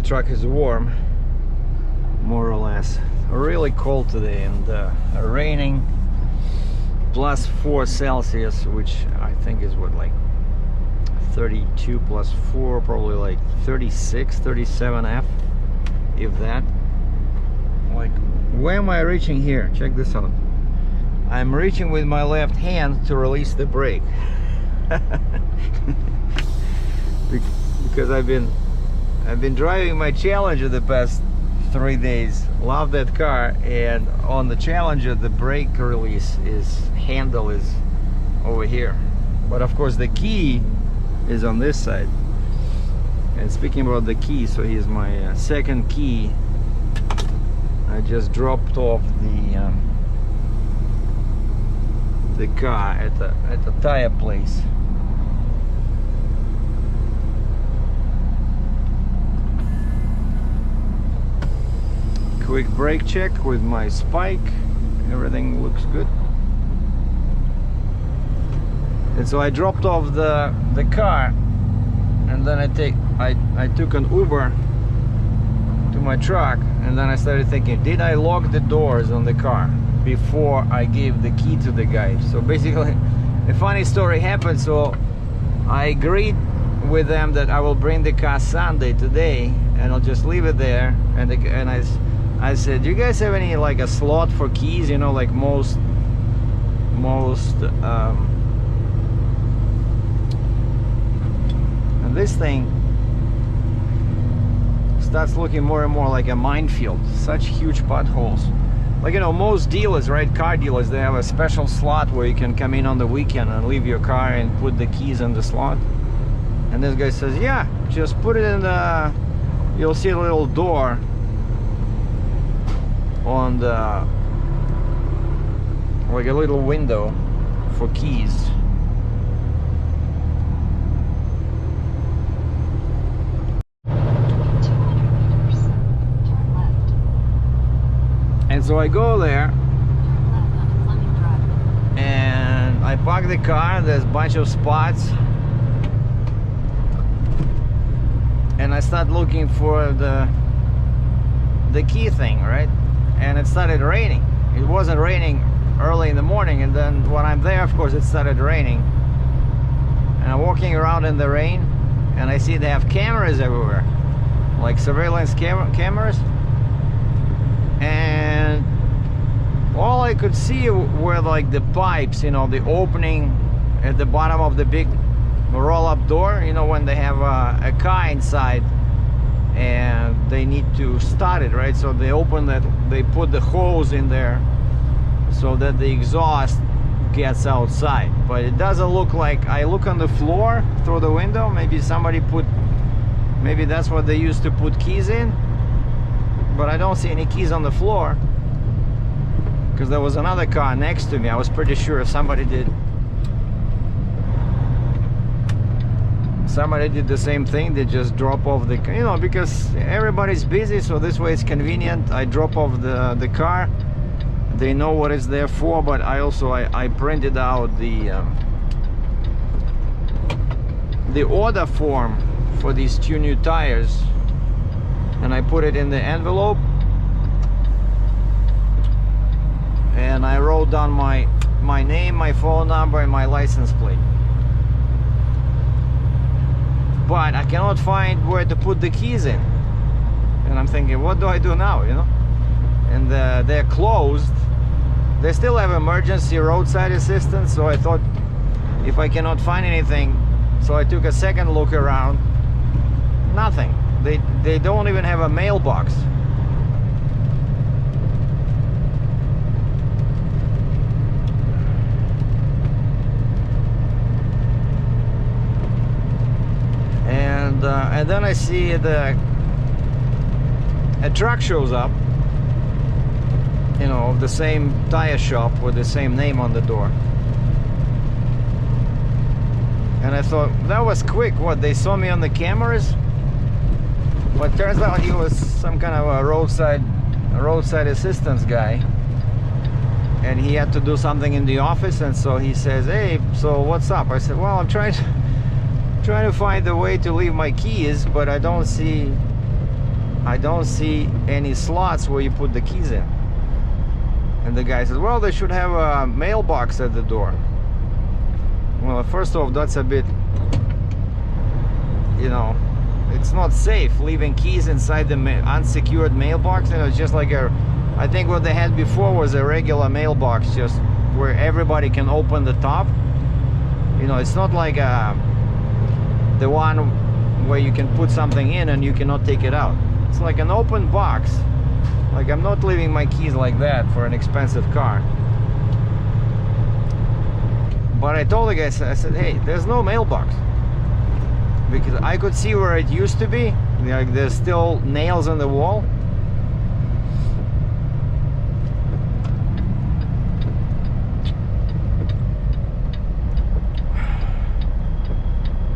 truck is warm, more or less. Really cold today, and raining, +4 Celsius, which I think is what, like 32 +4, probably like 36, 37 F, if that. Like, where am I reaching here? Check this out. I'm reaching with my left hand to release the brake. Because I've been driving my Challenger the past 3 days. Love that car, and on the Challenger the brake release handle is over here, but of course the key is on this side. And speaking about the key, so here's my second key. I just dropped off the car at the tire place. Quick brake check with my spike. Everything looks good. And so I dropped off the car, and then I took an Uber to my truck, and then I started thinking, did I lock the doors on the car before I gave the key to the guy? So basically a funny story happened. So I agreed with them that I will bring the car Sunday today, and I'll just leave it there, and I said, do you guys have any, like, a slot for keys, you know, like most and this thing starts looking more and more like a minefield. Such huge potholes. Like, you know, most dealers, right, car dealers, they have a special slot where you can come in on the weekend and leave your car and put the keys in the slot. And this guy says, yeah, just put it in the, you'll see a little door on the, like a little window for keys. And so I go there and I park the car. There's a bunch of spots, and I start looking for the key thing, right? And it started raining. It wasn't raining early in the morning, and then when I'm there, of course, it started raining. And I'm walking around in the rain, and I see they have cameras everywhere, like surveillance cameras. And all I could see were like the pipes, you know, the opening at the bottom of the big roll-up door, you know, when they have a car inside and they need to start it, right? So they open that, they put the hose in there so that the exhaust gets outside. But it doesn't look like, I look on the floor through the window, maybe somebody put, maybe that's what they used to put keys in, but I don't see any keys on the floor, because there was another car next to me. I was pretty sure somebody did the same thing. They just drop off the, you know, because everybody's busy, so this way it's convenient. I drop off the car, they know what it's there for. But I also I printed out the order form for these 2 new tires, and I put it in the envelope, and I wrote down my name, my phone number, and my license plate. But I cannot find where to put the keys in, and I'm thinking, what do I do now, you know? And they're closed. They still have emergency roadside assistance, so I thought, if I cannot find anything, so I took a second look around. Nothing. They don't even have a mailbox. And then I see a truck shows up, you know, of the same tire shop with the same name on the door. And I thought, that was quick. What, they saw me on the cameras? But turns out he was some kind of a roadside assistance guy, and he had to do something in the office. And so he says, hey, so what's up? I said, well, I'm trying to find a way to leave my keys, but I don't see I don't see any slots where you put the keys in. And the guy says, well, they should have a mailbox at the door. Well, first off, that's a bit, you know, it's not safe leaving keys inside the unsecured mailbox. You know, it's just like I think what they had before was a regular mailbox, just where everybody can open the top. You know, it's not like the one where you can put something in and you cannot take it out. It's like an open box. Like, I'm not leaving my keys like that for an expensive car. But I told the guy, I said, hey, there's no mailbox. Because I could see where it used to be. Like, there's still nails in the wall.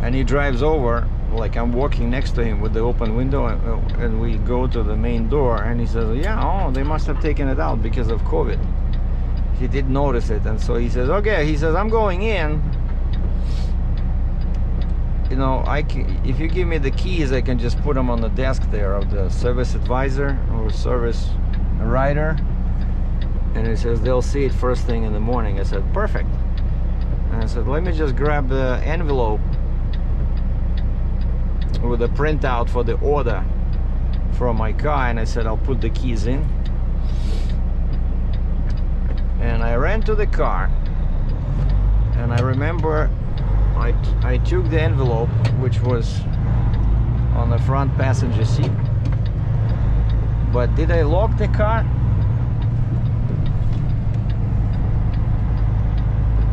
And he drives over, like I'm walking next to him with the open window, and we go to the main door, and he says, yeah, oh, they must have taken it out because of COVID. He did notice it, and so he says, okay, he says, I'm going in. You know, if you give me the keys, I can just put them on the desk there of the service advisor or service writer. And he says, they'll see it first thing in the morning. I said, perfect. And I said, let me just grab the envelope with a printout for the order from my car, and I said I'll put the keys in. And I ran to the car, and I remember I took the envelope, which was on the front passenger seat. But did I lock the car?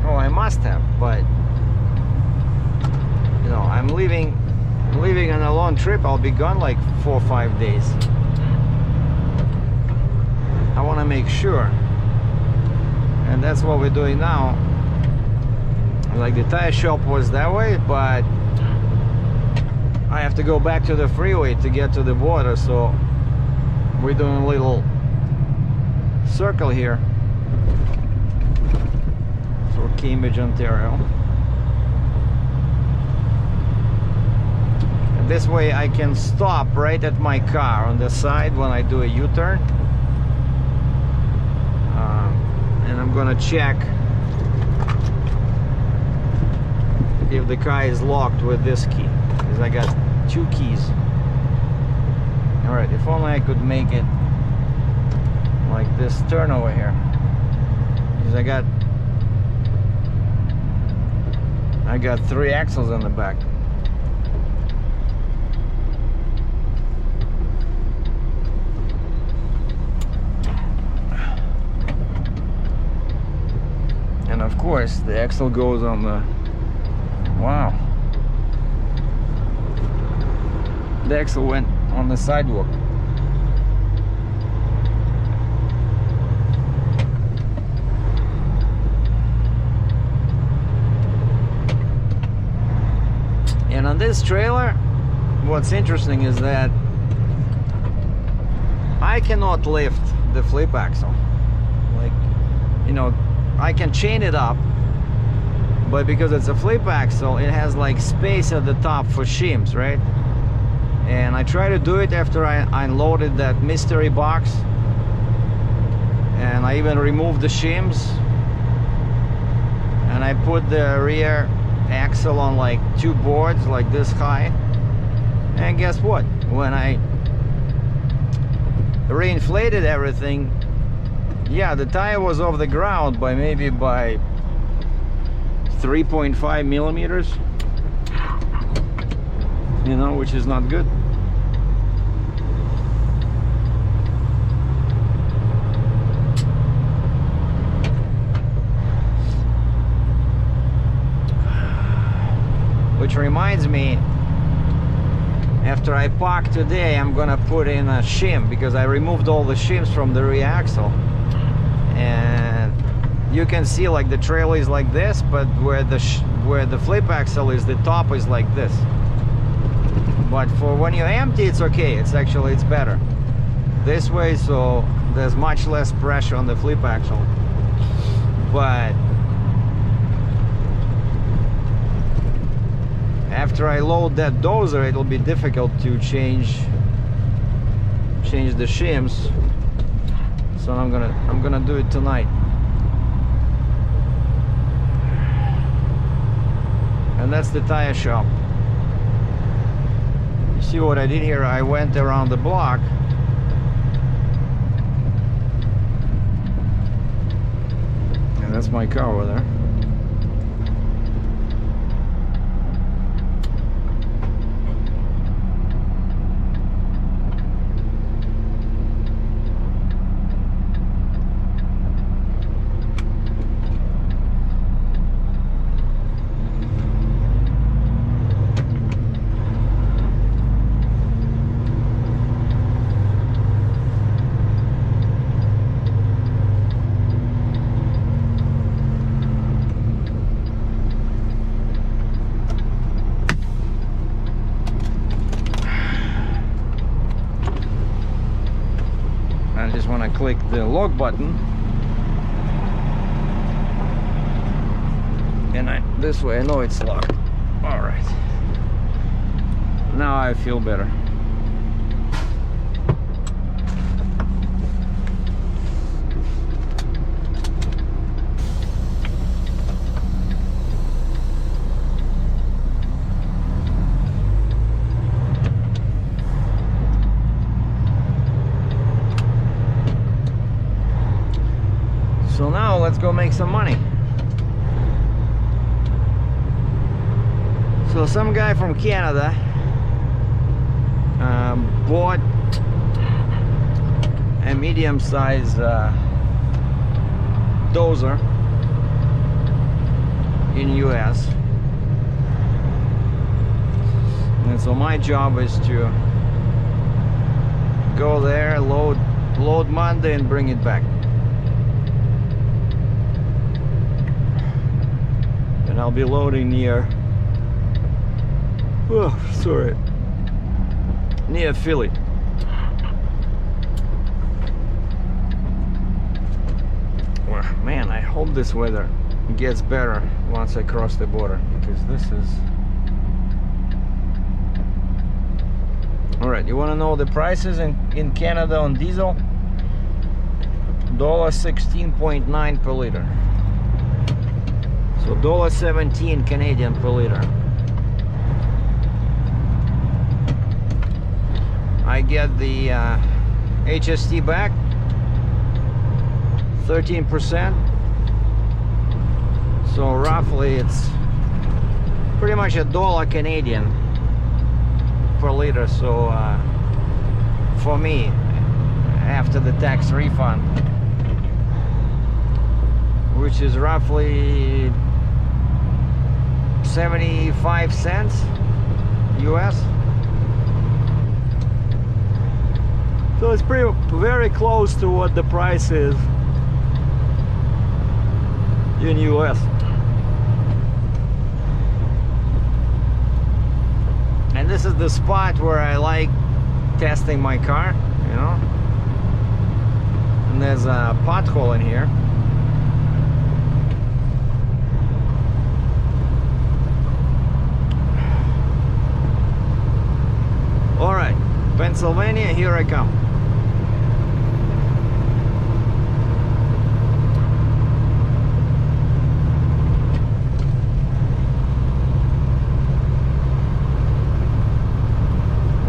Oh, I must have, but you know, I'm leaving on a long trip. I'll be gone like 4 or 5 days. I want to make sure, and that's what we're doing now. Like, the tire shop was that way, but I have to go back to the freeway to get to the border, so we're doing a little circle here for Cambridge, Ontario. This way I can stop right at my car on the side when I do a U-turn. And I'm gonna check if the car is locked with this key, because I got 2 keys. Alright, if only I could make it like this turn over here, because I got 3 axles in the back. And of course the axle goes on the, wow, the axle went on the sidewalk. And on this trailer, what's interesting is that I cannot lift the flip axle. Like, you know, I can chain it up, but because it's a flip axle, it has like space at the top for shims, right? And I tried to do it after I unloaded that mystery box, and I even removed the shims, and I put the rear axle on like 2 boards like this high, and guess what? When I reinflated everything, yeah, the tire was off the ground by maybe by 3.5 millimeters, you know, which is not good. Which reminds me, after I park today, I'm gonna put in a shim, because I removed all the shims from the rear axle. And you can see like the trailer is like this, but where the flip axle is, the top is like this. But for when you empty, it's okay. It's better this way, so there's much less pressure on the flip axle. But after I load that dozer, it'll be difficult to change change the shims. So I'm gonna do it tonight. And that's the tire shop. You see what I did here? I went around the block. And that's my car over there. I just want to click the lock button, and this way I know it's locked. All right, now I feel better. So now let's go make some money. So some guy from Canada bought a medium-sized dozer in US, and so my job is to go there, load Monday and bring it back. And I'll be loading near, near Philly. Well, man, I hope this weather gets better once I cross the border, because this is... Alright, you want to know the prices in Canada on diesel? $16.9 per liter. So $17 Canadian per liter. I get the HST back, 13%. So roughly it's pretty much $1 Canadian per liter. So for me, after the tax refund, which is roughly 75 cents US. So it's very close to what the price is in US. And this is the spot where I like testing my car, you know. And there's a pothole in here. All right, Pennsylvania, here I come.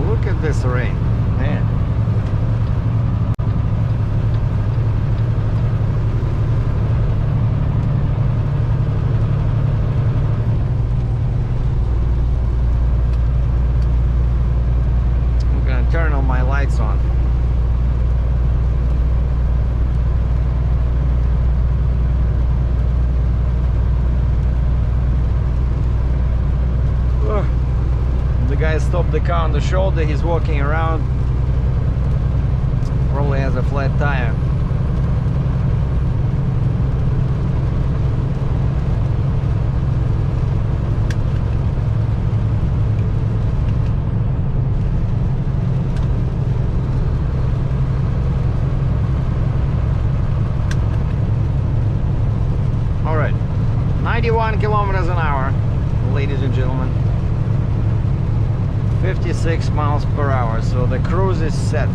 Look at this rain, man. Turn all my lights on. The guy stopped the car on the shoulder. He's walking around. Probably has a flat tire. All right, 91 kilometers an hour, ladies and gentlemen. 56 miles per hour, so the cruise is set.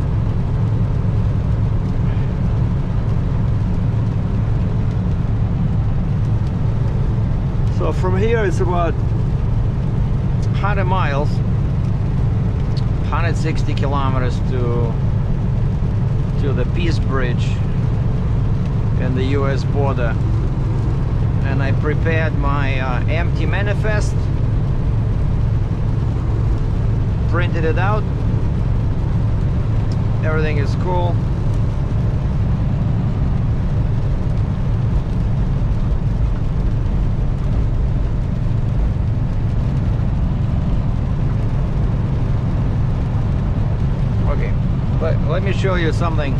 So from here it's about 100 miles, 160 kilometers to the Peace Bridge in the US border. And I prepared my empty manifest, printed it out, everything is cool. Let me show you something.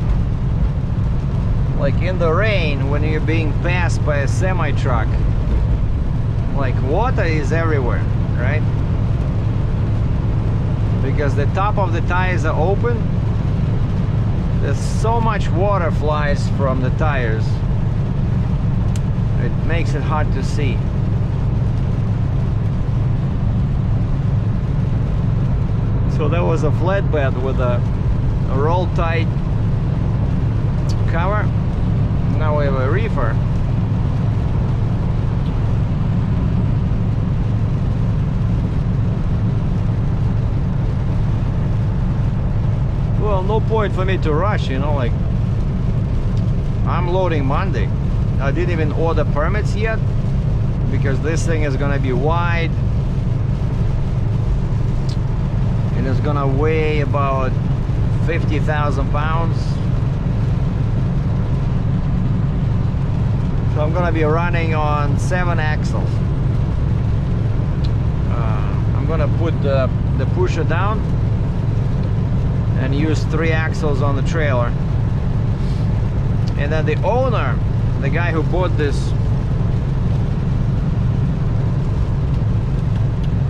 Like in the rain, when you're being passed by a semi-truck, like water is everywhere, right? Because the top of the tires are open. There's so much water flies from the tires. It makes it hard to see. So there was a flatbed with a roll tight cover. Now we have a reefer. Well, no point for me to rush, you know, like I'm loading Monday. I didn't even order permits yet because this thing is gonna be wide and it's gonna weigh about 50,000 pounds. So I'm gonna be running on 7 axles. I'm gonna put the pusher down and use 3 axles on the trailer. And then the owner, the guy who bought this,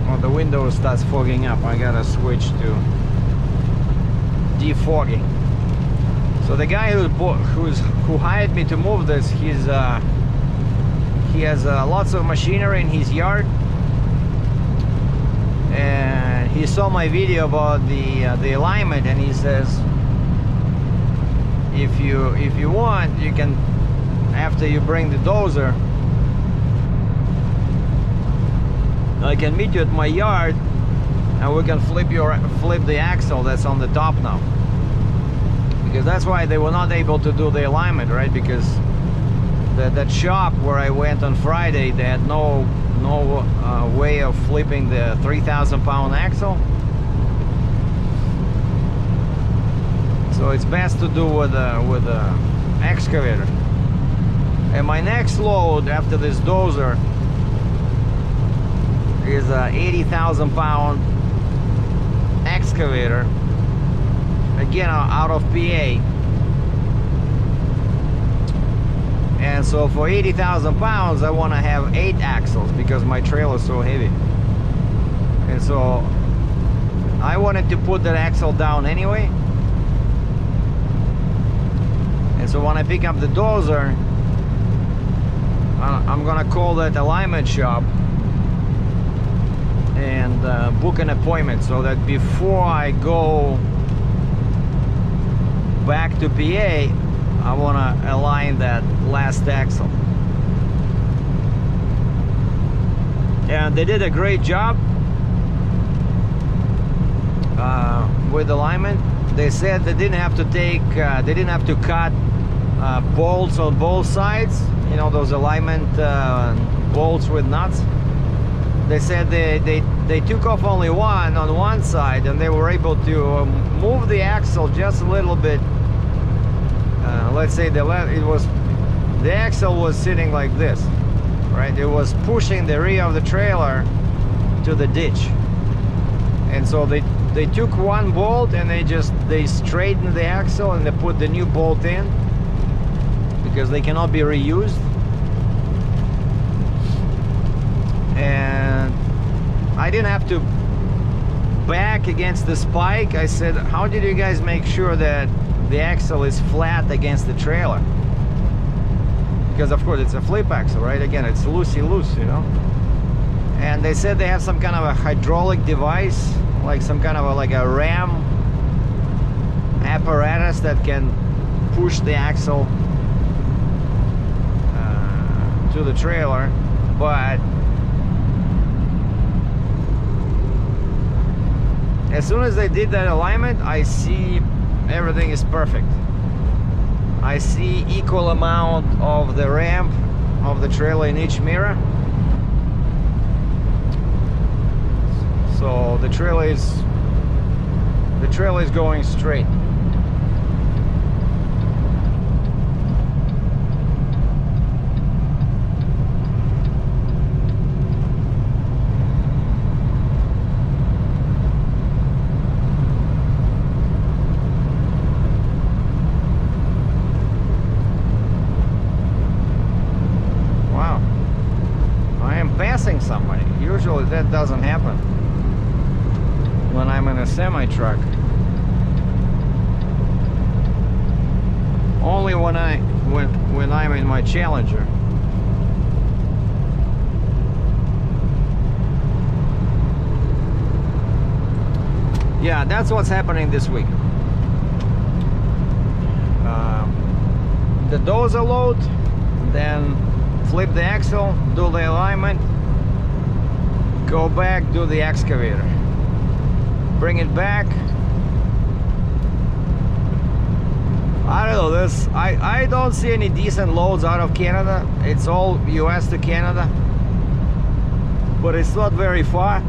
oh, the window starts fogging up. I gotta switch to defogging. So the guy who hired me to move this, he has lots of machinery in his yard, and he saw my video about the alignment, and he says, if you want, you can, after you bring the dozer, I can meet you at my yard and we can flip the axle that's on the top now. Because that's why they were not able to do the alignment, right? Because that shop where I went on Friday, they had no way of flipping the 3,000-pound axle. So it's best to do with a excavator. And my next load after this dozer is a 80,000-pound excavator, again out of PA. And so for 80,000 pounds I want to have 8 axles because my trailer is so heavy. And so I wanted to put that axle down anyway. And so when I pick up the dozer, I'm gonna call that alignment shop and book an appointment so that before I go back to PA, I want to align that last axle. And they did a great job with alignment. They said they didn't have to cut bolts on both sides, you know, those alignment bolts with nuts. They said they took off only one on one side, and they were able to move the axle just a little bit. Let's say the axle was sitting like this, right? It was pushing the rear of the trailer to the ditch, and so they took one bolt and they straightened the axle and they put the new bolt in because they cannot be reused. And I didn't have to back against the spike. I said, how did you guys make sure that the axle is flat against the trailer? Because of course it's a flip axle, right? Again, it's loosey-loose, you know. And they said they have some kind of a hydraulic device, like some kind of like a ram apparatus that can push the axle to the trailer. But as soon as they did that alignment, I see everything is perfect. I see equal amount of the ramp of the trailer in each mirror. So the trailer is going straight. Wow. I am passing somebody. Usually that doesn't happen when I'm in a semi-truck. Only when I'm in my Challenger. Yeah, that's what's happening this week. The dozer load, then flip the axle, do the alignment, go back, do the excavator, bring it back. I don't know, this I don't see any decent loads out of Canada. It's all US to Canada, but it's not very far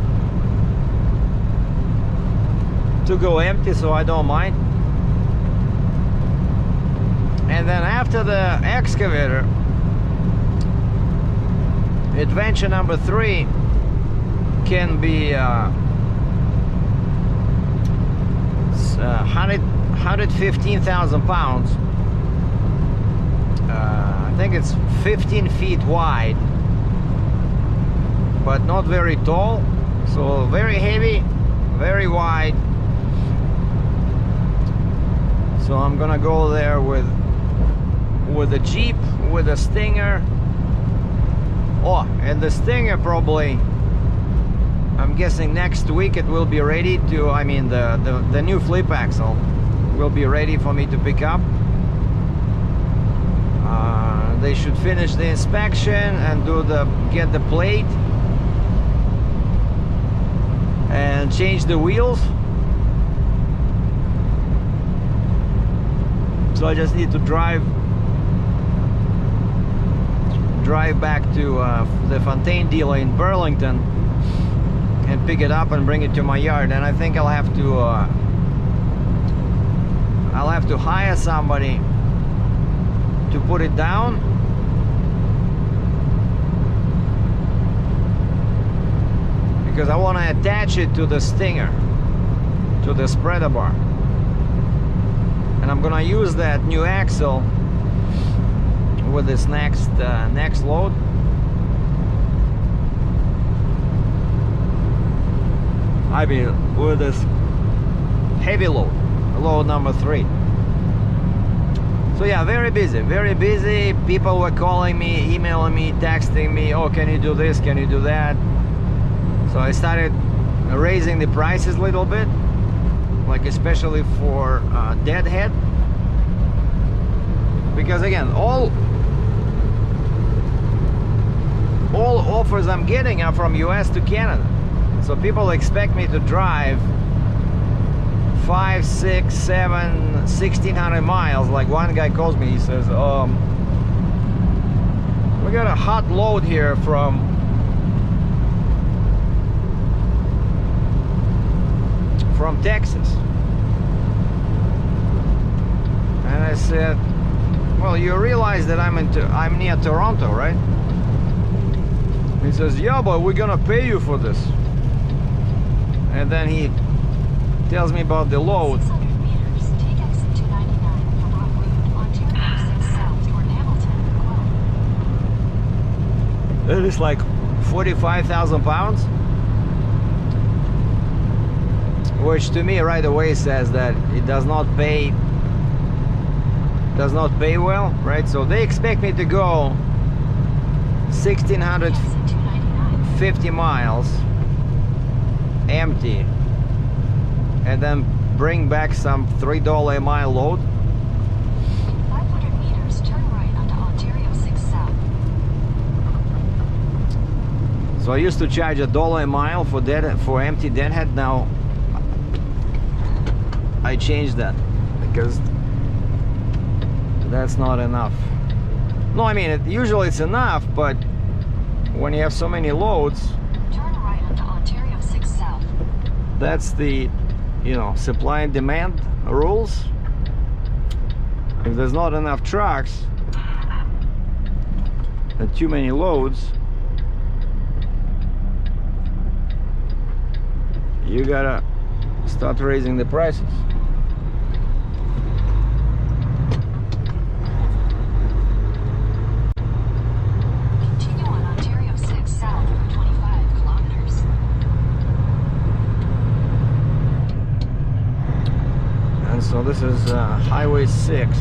to go empty, so I don't mind. And then after the excavator, adventure number 3 can be 115,000 pounds. I think it's 15 feet wide, but not very tall, so very heavy, very wide. So I'm gonna go there with a Jeep, with a Stinger. Oh, and the Stinger probably, I'm guessing next week it will be ready to, I mean the new flip axle will be ready for me to pick up. They should finish the inspection and get the plate and change the wheels. So I just need to drive back to the Fontaine dealer in Burlington and pick it up and bring it to my yard. And I think I'll have to hire somebody to put it down, because I want to attach it to the Stinger, to the spreader bar, and I'm gonna use that new axle with this next load. I mean, with this heavy load number 3. So yeah, very busy, very busy. People were calling me, emailing me, texting me, oh, can you do this, can you do that? So I started raising the prices a little bit, like especially for deadhead, because again, all offers I'm getting are from US to Canada. So people expect me to drive 5, 6, 7, 1,600 miles. Like one guy calls me, he says, we got a hot load here from Texas. And I said, well, you realize that I'm near Toronto, right? He says, yeah, but we're gonna pay you for this. And then he tells me about the load. It is like 45,000 pounds, which to me right away says that it does not pay well, right? So they expect me to go 1,650 miles empty and then bring back some $3 a mile load. 500 meters, turn right onto Ontario 6 South. So I used to charge $1 a mile for empty deadhead. Now I changed that because that's not enough. No, I mean, usually it's enough, but when you have so many loads, Turn right onto Ontario 6 South. that's the, supply and demand rules. If there's not enough trucks and too many loads, you gotta start raising the prices. Continue on Ontario 6 South for 25 kilometers. And so this is Highway 6.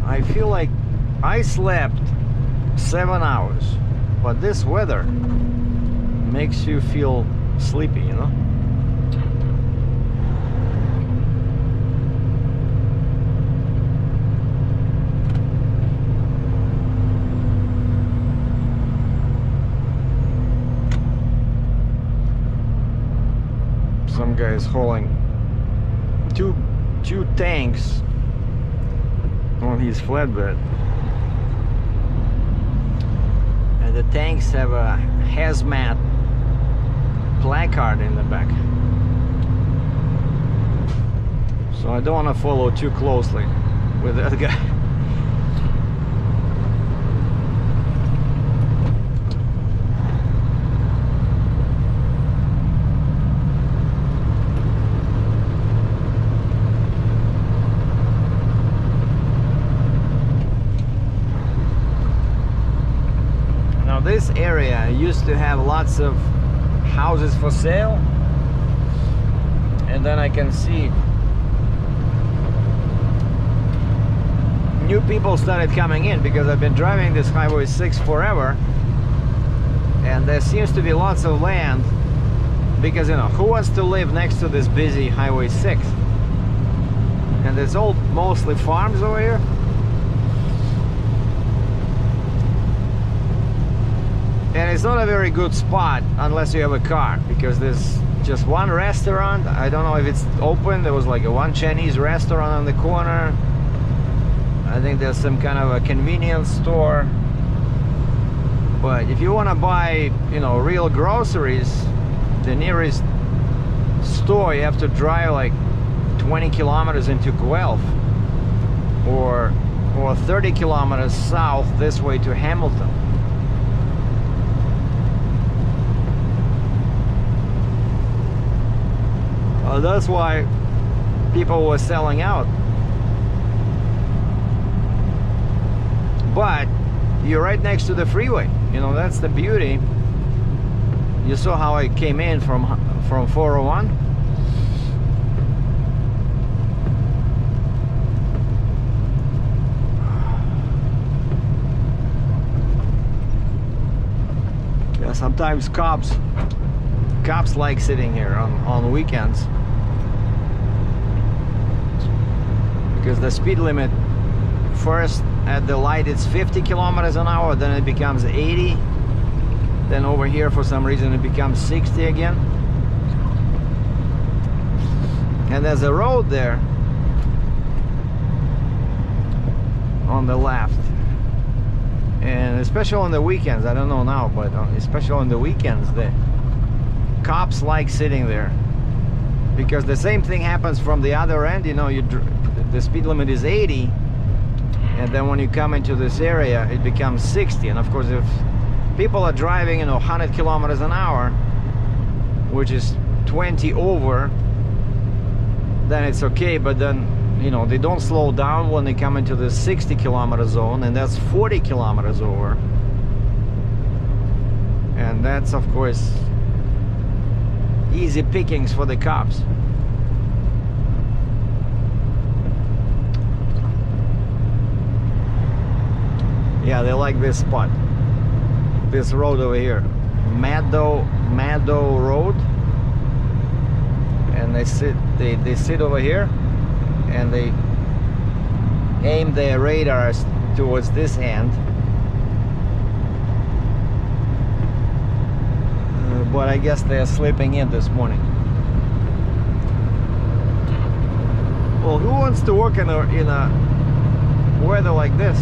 I feel like I slept 7 hours, but this weather makes you feel sleepy, Some guy is hauling two tanks on his flatbed, and the tanks have a hazmat placard in the back, so I don't want to follow too closely with that guy. This area used to have lots of houses for sale, and then I can see new people started coming in because I've been driving this Highway 6 forever, and there seems to be lots of land because who wants to live next to this busy Highway 6? And it's all mostly farms over here. And it's not a very good spot unless you have a car, because there's just one restaurant. I don't know if it's open. There was like one Chinese restaurant on the corner. I think there's some kind of a convenience store. But if you want to buy, real groceries, the nearest store you have to drive like 20 kilometers into Guelph, or 30 kilometers south this way to Hamilton. That's why people were selling out. But you're right next to the freeway. That's the beauty. You saw how I came in from 401. Yeah, sometimes cops like sitting here on weekends, because the speed limit first at the light it's 50 kilometers an hour, then it becomes 80, then over here for some reason it becomes 60 again. And there's a road there on the left, and especially on the weekends, I don't know now, but especially on the weekends, the cops like sitting there, because the same thing happens from the other end. The speed limit is 80, and then when you come into this area it becomes 60. And of course, if people are driving 100 kilometers an hour, which is 20 over, then it's okay. But then they don't slow down when they come into the 60 kilometer zone, and that's 40 kilometers over, and that's of course easy pickings for the cops. Yeah, they like this spot, this road over here, Meadow Road, and they sit over here, and they aim their radars towards this end. But I guess they're sleeping in this morning. Well, who wants to work in a weather like this?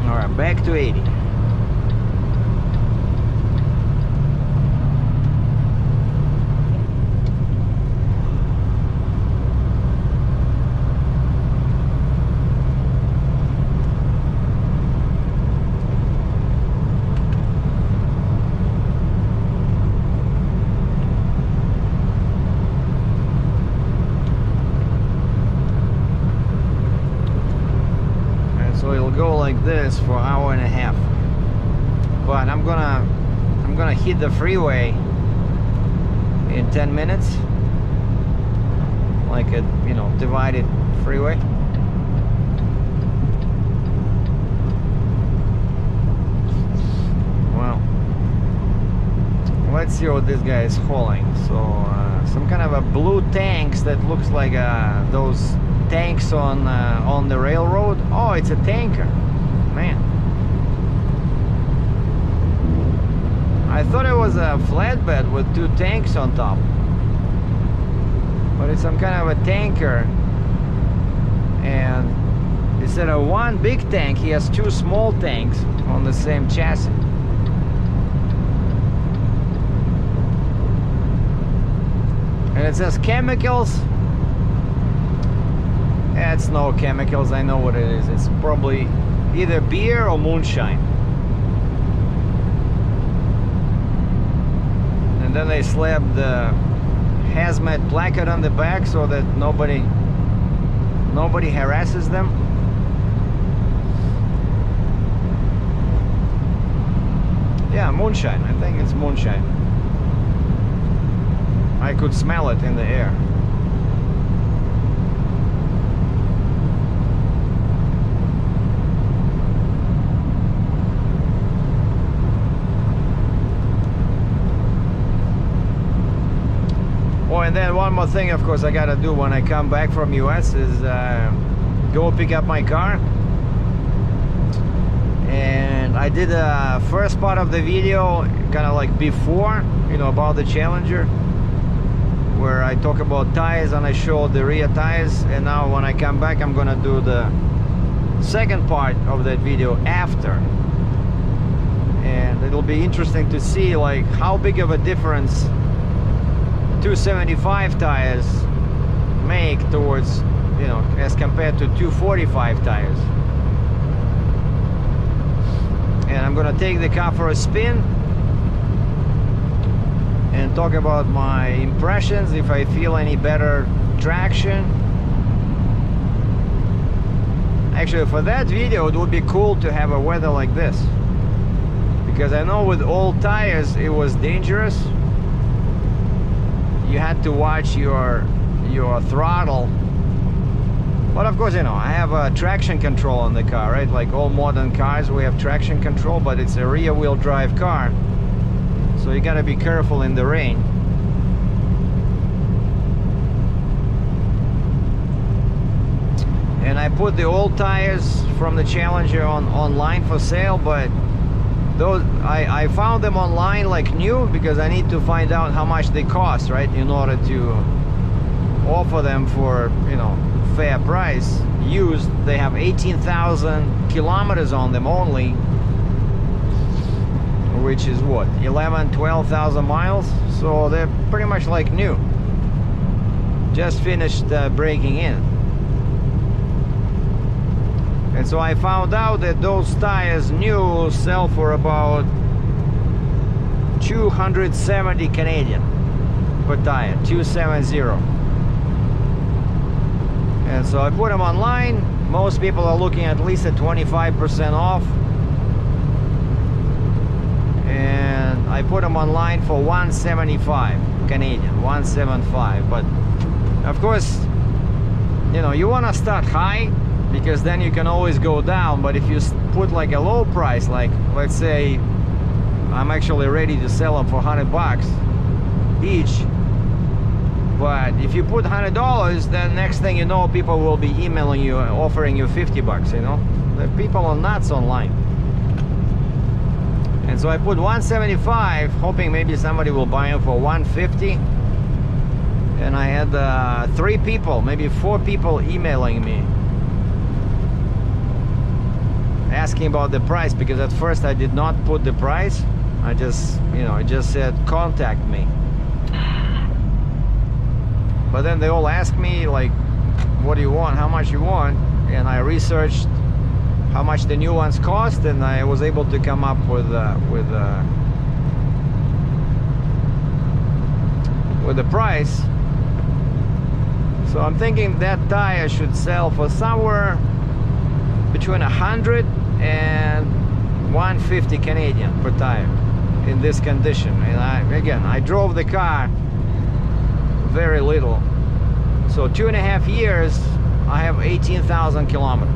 All right, back to 80. Go like this for an hour and a half, but I'm gonna hit the freeway in 10 minutes, like a divided freeway. Well, let's see what this guy is hauling. So some kind of a blue tanks that looks like those tanks on the railroad. Oh, it's a tanker, man. I thought it was a flatbed with 2 tanks on top, but it's some kind of a tanker, and instead of 1 big tank, he has 2 small tanks on the same chassis. And it says chemicals. It's no chemicals, I know what it is. It's probably either beer or moonshine. And then they slapped the hazmat placard on the back so that nobody harasses them. Yeah, moonshine. I think it's moonshine. I could smell it in the air. Oh, and then one more thing, of course, I gotta do when I come back from US is go pick up my car. And I did the first part of the video kind of like before, about the Challenger, where I talk about tires and I show the rear tires. And now when I come back, I'm gonna do the second part of that video after. And it'll be interesting to see like how big of a difference 275 tires make towards, as compared to 245 tires. And I'm gonna take the car for a spin and talk about my impressions, if I feel any better traction. Actually, for that video it would be cool to have a weather like this, because I know with old tires it was dangerous. You had to watch your throttle. But of course, I have a traction control on the car, right? Like all modern cars, we have traction control, but it's a rear-wheel drive car. So you gotta be careful in the rain. And I put the old tires from the Challenger online for sale, but those I found them online like new, because I need to find out how much they cost, right, in order to offer them for fair price. Used, they have 18,000 kilometers on them only, which is what, 12,000 miles. So they're pretty much like new, just finished breaking in. And so I found out that those tires new sell for about 270 Canadian per tire, 270. And so I put them online. Most people are looking at least at 25% off. And I put them online for 175 Canadian, 175. But of course, you know, you want to start high because then you can always go down. But if you put like a low price, like let's say I'm actually ready to sell them for $100 each, but if you put $100, then next thing you know, people will be emailing you, offering you $50. You know, the people are nuts online. And so I put 175, hoping maybe somebody will buy them for 150. And I had 3 people, maybe 4 people emailing me asking about the price, because at first I did not put the price. I just, you know, I just said contact me. But then they all asked me like, what do you want, how much you want? And I researched how much the new ones cost, and I was able to come up with the price. So I'm thinking that tire should sell for somewhere between 100 and 150 Canadian per tire in this condition. And I drove the car very little. So 2.5 years, I have 18,000 kilometers.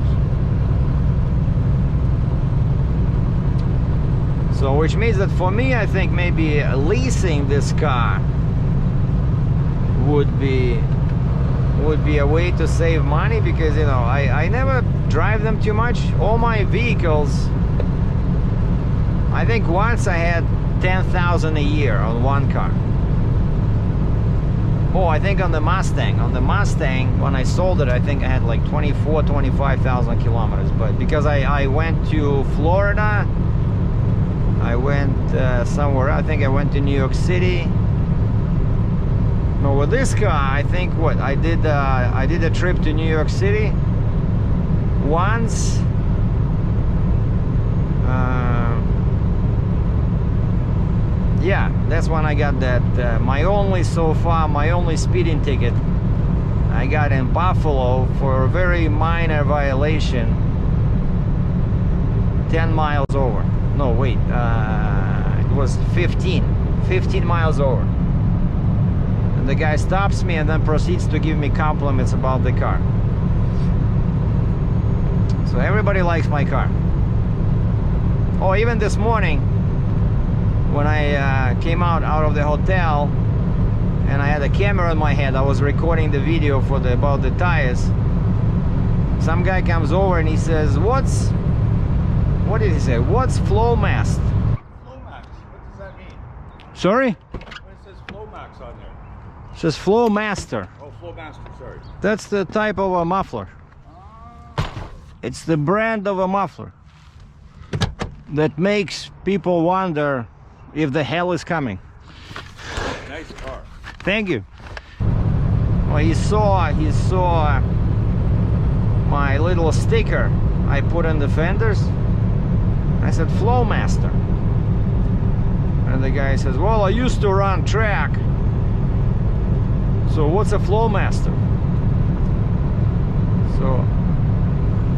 So which means that for me, I think maybe leasing this car would be a way to save money, because, you know, I never drive them too much. All my vehicles, I think once I had 10,000 a year on one car. Oh, I think on the Mustang. On the Mustang, when I sold it, I think I had like 25,000 kilometers. But because I went to Florida, I went somewhere, I think I went to New York City. No, with this car, I think what I did a trip to New York City once. Yeah, that's when I got that my only speeding ticket I got in Buffalo for a very minor violation, 10 miles over. No, wait, it was 15 miles over. And the guy stops me and then proceeds to give me compliments about the car. So everybody likes my car. Oh, even this morning, when I came out of the hotel and I had a camera in my head, I was recording the video for about the tires. Some guy comes over and he says, what did he say? What's Flowmax? Flowmax, what does that mean? Sorry? When it says Flowmax on there. It says Flowmaster. Oh, Flowmaster, sorry. That's the type of a muffler. It's the brand of a muffler that makes people wonder if the hell is coming. Nice car. Thank you. Well, he saw my little sticker I put on the fenders. I said Flowmaster, and the guy says, well, I used to run track, so what's a Flowmaster? So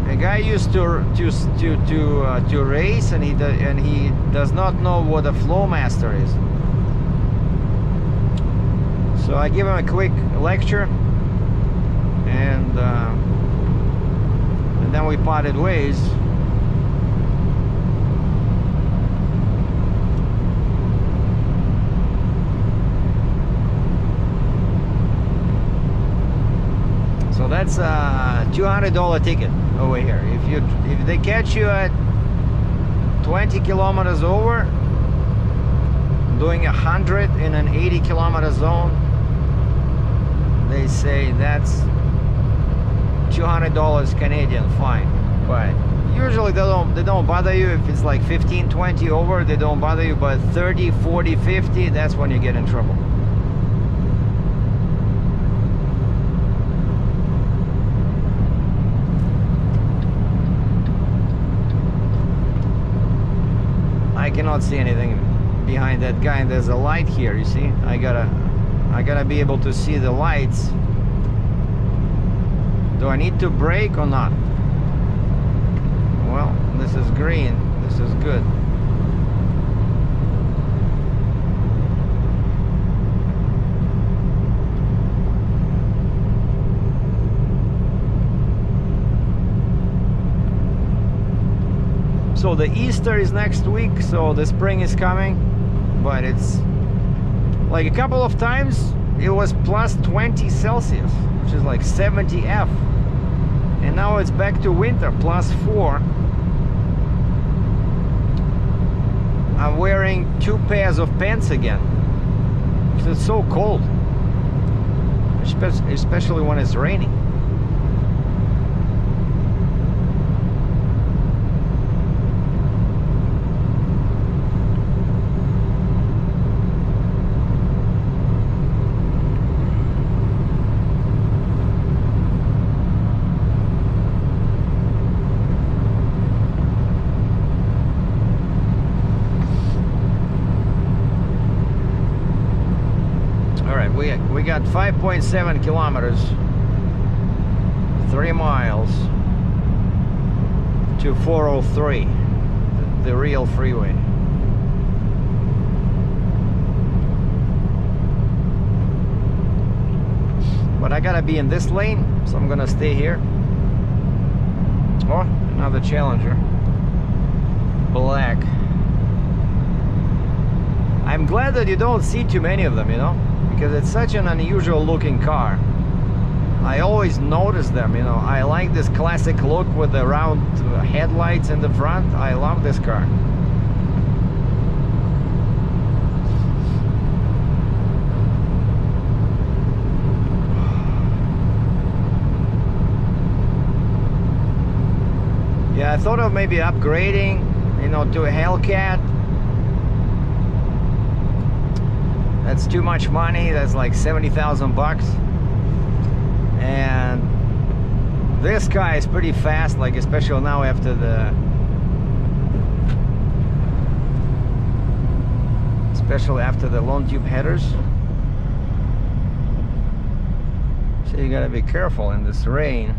a guy used to race, and he does not know what a Flowmaster is. So I give him a quick lecture, and then we parted ways. So that's a $200 ticket over here. If they catch you at 20 kilometers over, doing 100 in an 80 kilometer zone, they say that's $200 Canadian fine. But usually they don't bother you. If it's like 15, 20 over, they don't bother you. But 30, 40, 50, that's when you get in trouble. I cannot see anything behind that guy, and there's a light here, you see. I gotta be able to see the lights. Do I need to brake or not? Well, this is green. This is good. So the Easter is next week, so the spring is coming, but it's like a couple of times it was plus 20 Celsius, which is like 70 F, and now it's back to winter, plus 4. I'm wearing 2 pairs of pants again because it's so cold, especially when it's raining. We got 5.7 kilometers, 3 miles to 403, the real freeway. But I gotta be in this lane, so I'm gonna stay here. Oh, another Challenger, black. I'm glad that you don't see too many of them, you know, because it's such an unusual looking car. I always notice them, you know. I like this classic look with the round headlights in the front. I love this car. Yeah, I thought of maybe upgrading, you know, to a Hellcat. That's too much money. That's like 70,000 bucks. And this car is pretty fast, like especially now after the long tube headers. So you gotta be careful in this rain.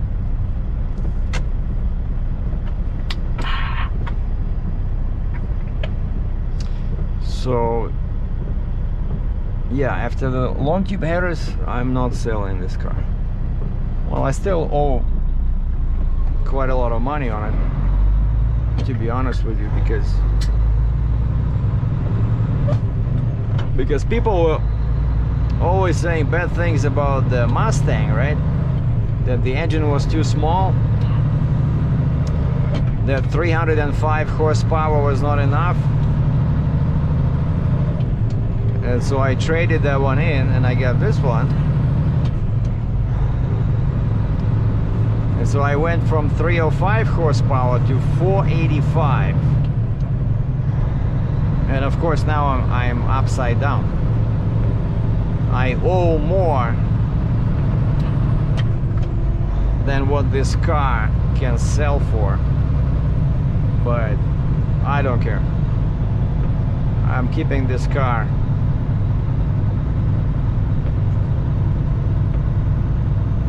So yeah, after the long tube headers, I'm not selling this car. Well, I still owe quite a lot of money on it, to be honest with you, because people were always saying bad things about the Mustang, right? That the engine was too small, that 305 horsepower was not enough. And so I traded that one in and I got this one. And so I went from 305 horsepower to 485. And of course now I'm upside down. I owe more than what this car can sell for. But I don't care. I'm keeping this car.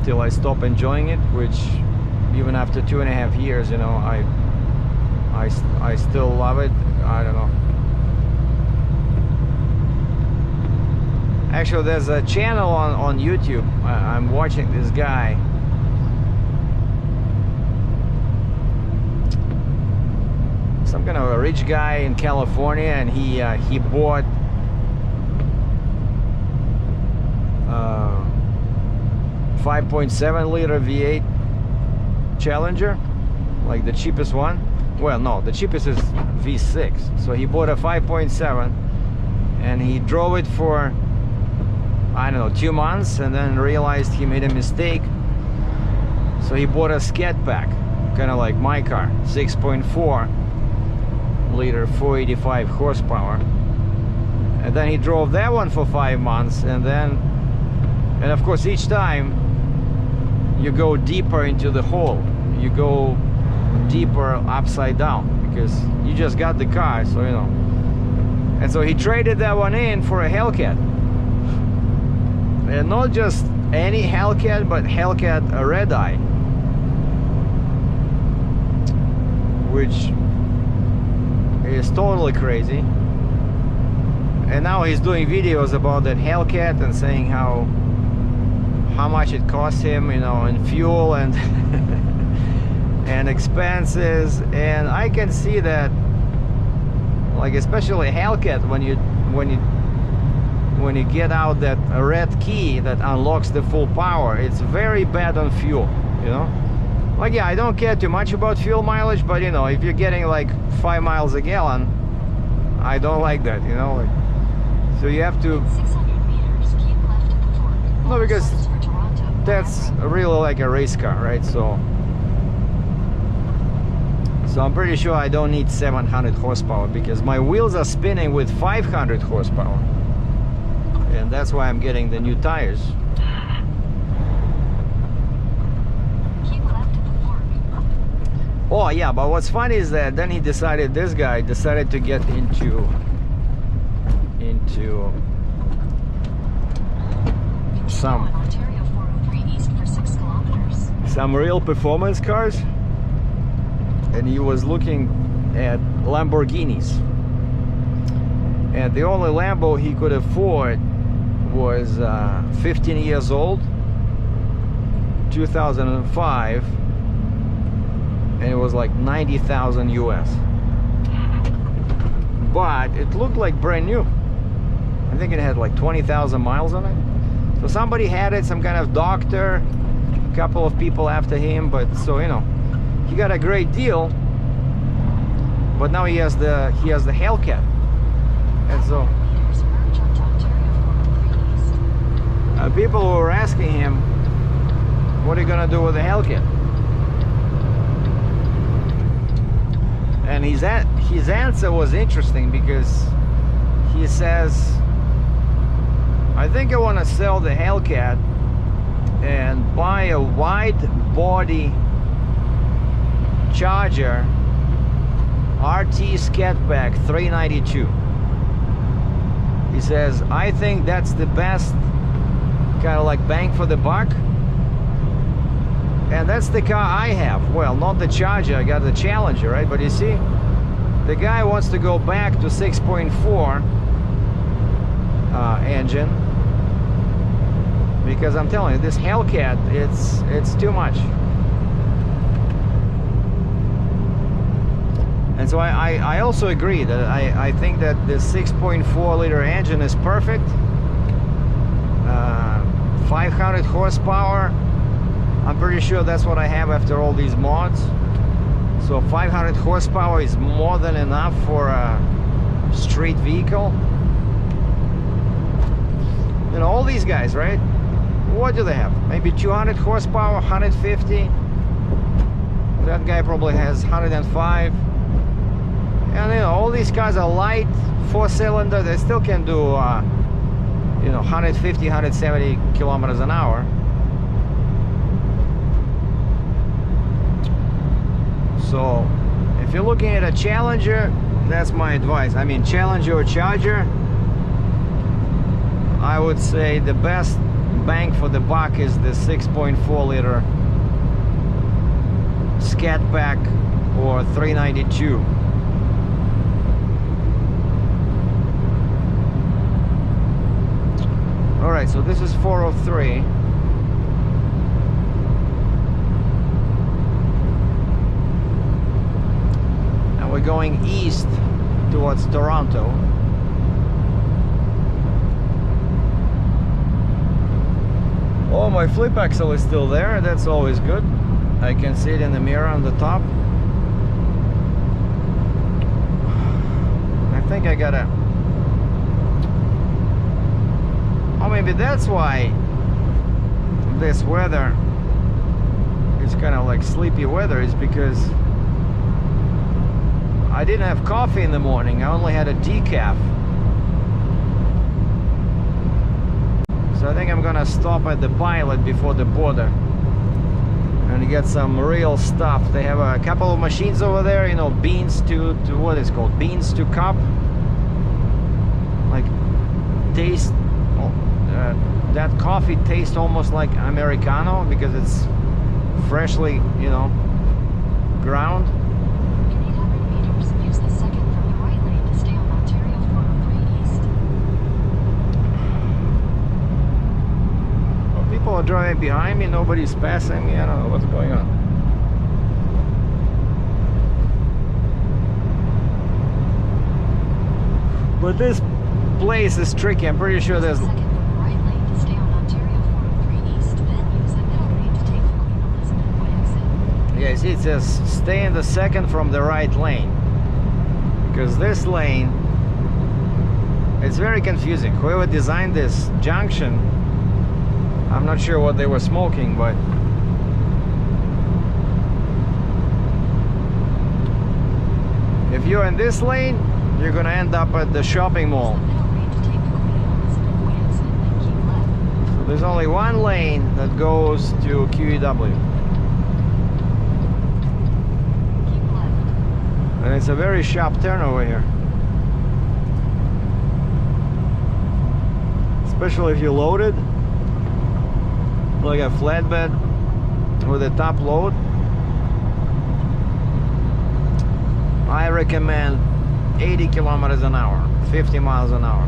Till I stop enjoying it, which even after 2.5 years, you know, I still love it. I don't know. Actually, there's a channel on YouTube. I'm watching this guy. Some kind of a rich guy in California, and he bought 5.7 liter V8 Challenger, like the cheapest one. Well, no, the cheapest is V6. So he bought a 5.7 and he drove it for, I don't know, 2 months, and then realized he made a mistake. So he bought a Scat Pack, kind of like my car, 6.4 liter, 485 horsepower. And then he drove that one for 5 months, and of course each time you go deeper into the hole, you go deeper upside down, because you just got the car, so you know. And so he traded that one in for a Hellcat, and not just any Hellcat, but Hellcat Red Eye, which is totally crazy. And now he's doing videos about that Hellcat and saying how much it cost him, you know, in fuel. And and expenses, and I can see that, like especially Hellcat, when you get out that red key that unlocks the full power, it's very bad on fuel, you know. Like, yeah, I don't care too much about fuel mileage, but you know, if you're getting like 5 miles a gallon, I don't like that, you know. Like, so you have to, 600 meters, keep left at the fork. no, because Signs for Toronto. that's really like a race car, right? So I'm pretty sure I don't need 700 horsepower because my wheels are spinning with 500 horsepower. And that's why I'm getting the new tires. Keep left at the fork. Oh yeah, but what's funny is that then this guy decided to get into Continue on Ontario 403 east for 6 kilometers. some real performance cars, and he was looking at Lamborghinis, and the only Lambo he could afford was 15 years old, 2005, and it was like 90,000 US, but it looked like brand new. I think it had like 20,000 miles on it. So somebody had it, some kind of doctor, a couple of people after him, but so you know, he got a great deal. But now he has the Hellcat, and so Meters, merge onto Ontario 403 east. people were asking him, "What are you gonna do with the Hellcat?" And his answer was interesting because he says, I think I want to sell the Hellcat and buy a wide body Charger RT Skatback 392. He says, I think that's the best kind of like bang for the buck. And that's the car I have. Well, not the Charger, I got the Challenger, right? But you see, the guy wants to go back to 6.4 engine, because I'm telling you, this Hellcat, it's too much. And so I also agree that I think that the 6.4 liter engine is perfect. 500 horsepower, I'm pretty sure that's what I have after all these mods. So 500 horsepower is more than enough for a street vehicle. You know, all these guys, right? What do they have? Maybe 200 horsepower, 150. That guy probably has 105. And you know, all these cars are light, 4-cylinder. They still can do, you know, 150, 170 kilometers an hour. So, if you're looking at a Challenger, that's my advice. I mean, Challenger or Charger, I would say the best bang for the buck is the 6.4 liter Skatback or 392. All right, so this is 403. And we're going east towards Toronto. Oh, my flip axle is still there. That's always good. I can see it in the mirror on the top. I think I gotta... Oh, maybe that's why this weather is kind of like sleepy weather, is because I didn't have coffee in the morning. I only had a decaf. So I think I'm gonna stop at the Pilot before the border and get some real stuff. They have a couple of machines over there, you know, beans to what is called, beans to cup, like taste. That coffee tastes almost like Americano because it's freshly, you know, ground. In 800 meters, use the second from the right lane to stay on Ontario 403 east. People are driving behind me, nobody's passing me. I don't know what's going on. But this place is tricky. I'm pretty sure there's... Second from the right lane to stay on Ontario 403 East, then use the middle lane to take the Queen Elizabeth Way exit. Yeah, see, it says stay in the second from the right lane. Because this lane, it's very confusing. Whoever designed this junction, I'm not sure what they were smoking, but if you're in this lane, you're gonna end up at the shopping mall. Middle lane to take the Queen Elizabeth Way exit, then keep left. So there's only one lane that goes to QEW, Keep left. and it's a very sharp turn over here. Especially if you're loaded, like a flatbed with a top load. I recommend 80 kilometers an hour, 50 miles an hour.